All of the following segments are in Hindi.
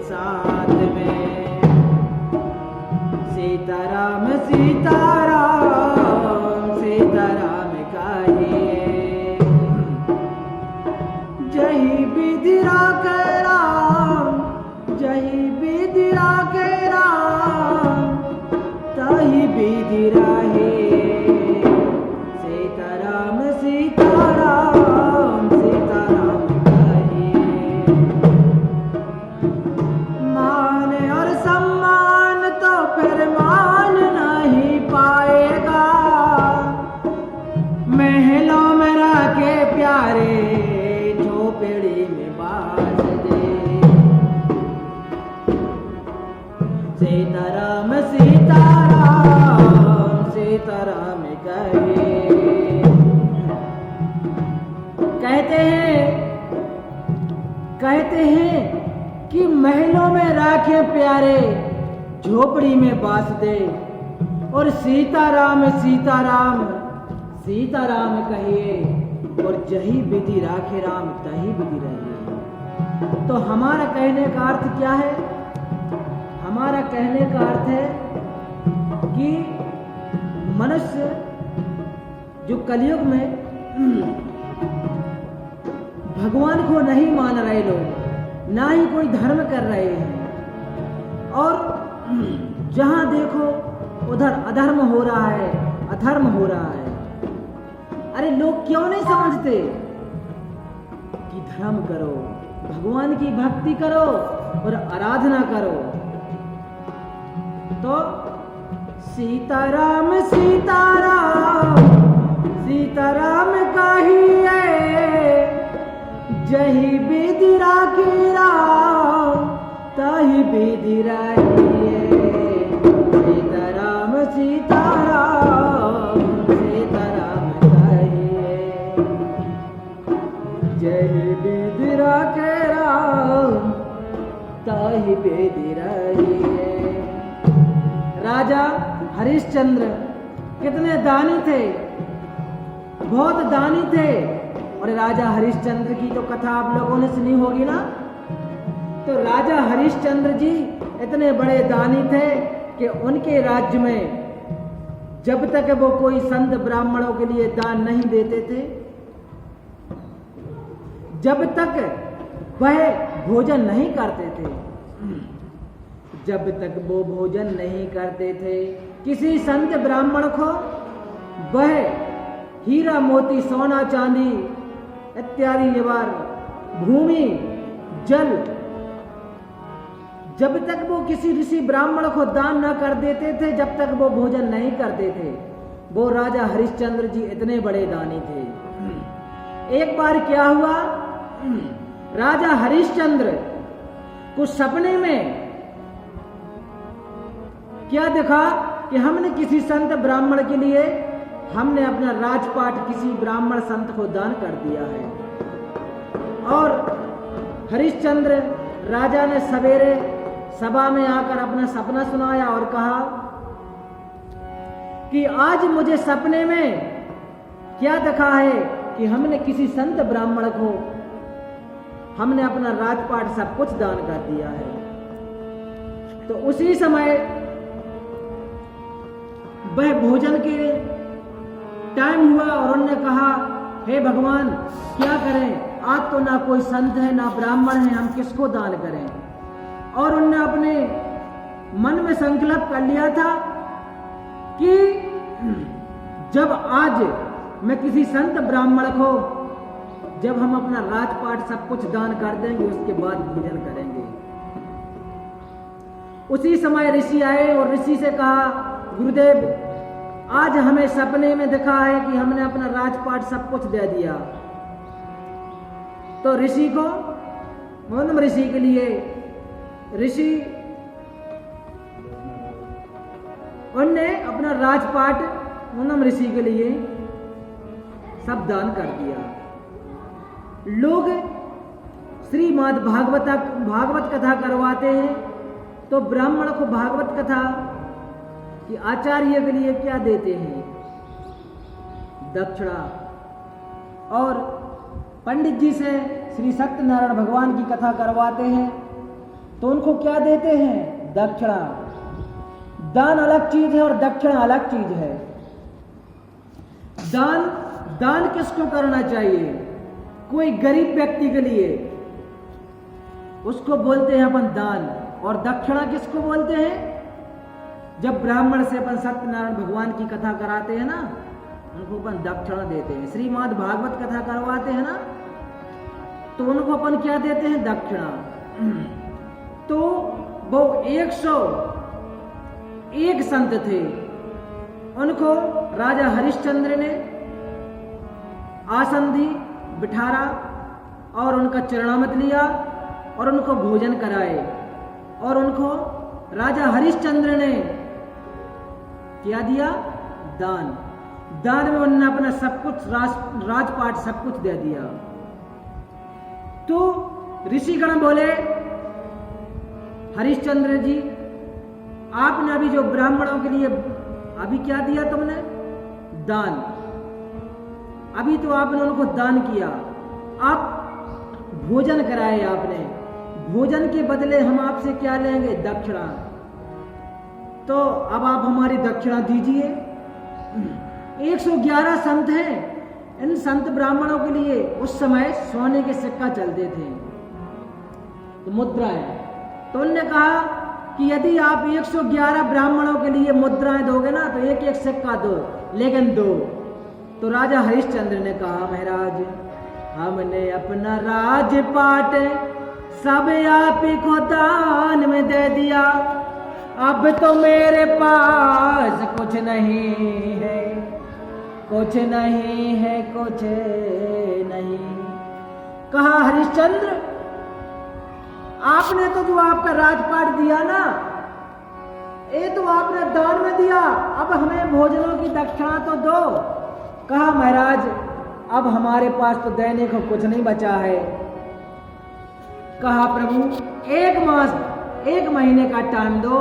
साथ में। सीताराम सीताराम सीताराम कहिए, जही विधि राखे राम, जही विधि राखे राम, तही विधि राहे। सीताराम सीताराम सीताराम कहिए। मान और सम्मान तो फिर मान नहीं पाएगा, महलों में रखे प्यारे झोपड़ी में बास दे। सीताराम सीताराम सीताराम कहिए। कहते हैं कि महलों में राखे प्यारे झोपड़ी में बास दे, और सीताराम सीताराम सीताराम कहिए, और जही विधि राखे राम तही विधि रहिए। तो हमारा कहने का अर्थ क्या है? हमारा कहने का अर्थ है कि मनुष्य जो कलयुग में भगवान को नहीं मान रहे लोग, ना ही कोई धर्म कर रहे हैं, और जहां देखो उधर अधर्म हो रहा है, अधर्म हो रहा है। अरे लोग क्यों नहीं समझते कि धर्म करो, भगवान की भक्ति करो और आराधना करो। तो सीताराम सीताराम सीताराम कहिए, जही विधि राखे राम तही विधि रहिए। सीताराम सीताराम सीताराम कहिए, जही विधि राखे राम तही विधि रहिए। राजा हरिश्चंद्र कितने दानी थे, बहुत दानी थे। और राजा हरिश्चंद्र की तो कथा आप लोगों ने सुनी होगी ना। तो राजा हरिश्चंद्र जी इतने बड़े दानी थे कि उनके राज्य में जब तक वो कोई संत ब्राह्मणों के लिए दान नहीं देते थे, जब तक वह भोजन नहीं करते थे, जब तक वो भोजन नहीं करते थे, किसी संत ब्राह्मण को वह हीरा मोती सोना चांदी इत्यादि निवार भूमि जल, जब तक वो किसी ऋषि ब्राह्मण को दान न कर देते थे, जब तक वो भोजन नहीं करते थे। वो राजा हरिश्चंद्र जी इतने बड़े दानी थे। एक बार क्या हुआ, राजा हरिश्चंद्र को सपने में क्या देखा कि हमने किसी संत ब्राह्मण के लिए हमने अपना राजपाट किसी ब्राह्मण संत को दान कर दिया है। और हरिश्चंद्र राजा ने सवेरे सभा में आकर अपना सपना सुनाया और कहा कि आज मुझे सपने में क्या देखा है कि हमने किसी संत ब्राह्मण को हमने अपना राजपाट सब कुछ दान कर दिया है। तो उसी समय वह भोजन के टाइम हुआ और उन्होंने कहा, हे भगवान क्या करें, आज तो ना कोई संत है ना ब्राह्मण है, हम किसको दान करें। और उन्होंने अपने मन में संकल्प कर लिया था कि जब आज मैं किसी संत ब्राह्मण को जब हम अपना राजपाट सब कुछ दान कर देंगे, उसके बाद भोजन करेंगे। उसी समय ऋषि आए और ऋषि से कहा, गुरुदेव आज हमें सपने में दिखा है कि हमने अपना राजपाट सब कुछ दे दिया। तो ऋषि को मौनम ऋषि के लिए ऋषि उनने अपना राजपाट मौनम ऋषि के लिए सब दान कर दिया। लोग श्रीमद् भागवत कथा करवाते हैं तो ब्राह्मण को भागवत कथा कि आचार्य के लिए क्या देते हैं, दक्षिणा। और पंडित जी से श्री सत्यनारायण भगवान की कथा करवाते हैं तो उनको क्या देते हैं? दक्षिणा। दान अलग चीज है और दक्षिणा अलग चीज है। दान किसको करना चाहिए? कोई गरीब व्यक्ति के लिए, उसको बोलते हैं अपन दान। और दक्षिणा किसको बोलते हैं? जब ब्राह्मण से अपन सत्यनारायण भगवान की कथा कराते हैं ना, उनको अपन दक्षिणा देते हैं। श्रीमद् भागवत कथा करवाते हैं ना, तो उनको अपन क्या देते हैं? दक्षिणा। तो वो 101 संत थे, उनको राजा हरिश्चंद्र ने आसन दी, बिठारा और उनका चरणामृत लिया और उनको भोजन कराए। और उनको राजा हरिश्चंद्र ने क्या दिया? दान। दान में उन्होंने अपना सब कुछ, राजपाट सब कुछ दे दिया। तो ऋषिगण बोले, हरिश्चंद्र जी, आपने अभी जो ब्राह्मणों के लिए अभी क्या दिया तुमने? दान। अभी तो आपने उनको दान किया, आप भोजन कराए आपने, भोजन के बदले हम आपसे क्या लेंगे? दक्षिणा। तो अब आप हमारी दक्षिणा दीजिए। 111 संत हैं। इन संत ब्राह्मणों के लिए उस समय सोने के सिक्का चलते थे, तो मुद्राएं। तो उन्होंने कहा कि यदि आप 111 ब्राह्मणों के लिए मुद्राएं दोगे ना, तो एक एक सिक्का दो, लेकिन दो। तो राजा हरिश्चंद्र ने कहा, महाराज, हमने अपना राजपाट सब आप ही को दान में दे दिया, अब तो मेरे पास कुछ नहीं है, कुछ नहीं है, कुछ नहीं। कहा, हरिश्चंद्र, आपने तो जो आपका राजपाट दिया ना, ये तो आपने दान में दिया, अब हमें भोजनों की दक्षिणा तो दो। कहा, महाराज, अब हमारे पास तो देने को कुछ नहीं बचा है। कहा, प्रभु, 1 मास, 1 महीने का टाइम दो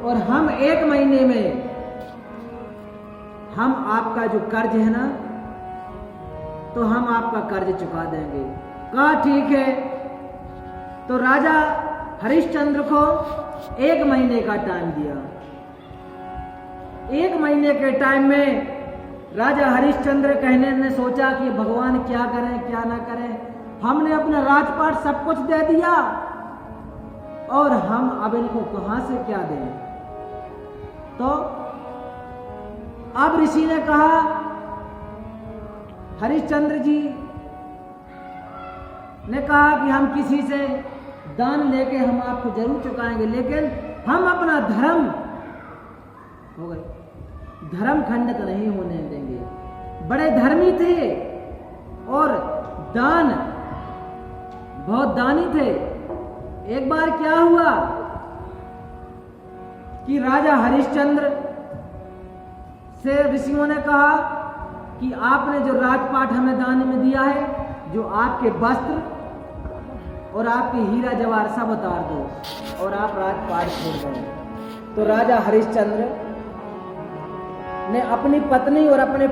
और हम 1 महीने में हम आपका जो कर्ज है ना, तो हम आपका कर्ज चुका देंगे। कहा, ठीक है। तो राजा हरिश्चंद्र को 1 महीने का टाइम दिया। 1 महीने के टाइम में राजा हरिश्चंद्र कहने ने सोचा कि भगवान क्या करें क्या ना करें, हमने अपना राजपाट सब कुछ दे दिया और हम अब इनको कहां से क्या दें। तो अब ऋषि ने कहा, हरिश्चंद्र जी ने कहा कि हम किसी से दान लेके हम आपको जरूर चुकाएंगे, लेकिन हम अपना धर्म हो गए, धर्म खंडित नहीं होने देंगे। बड़े धर्मी थे और दान, बहुत दानी थे। एक बार क्या हुआ कि राजा हरिश्चंद्र से ऋषियों ने कहा कि आपने जो राजपाट हमें दान में दिया है, जो आपके वस्त्र और आपके हीरा जवाहर सब उतार दो और आप राजपाट छोड़ दो। तो राजा हरिश्चंद्र ने अपनी पत्नी और अपने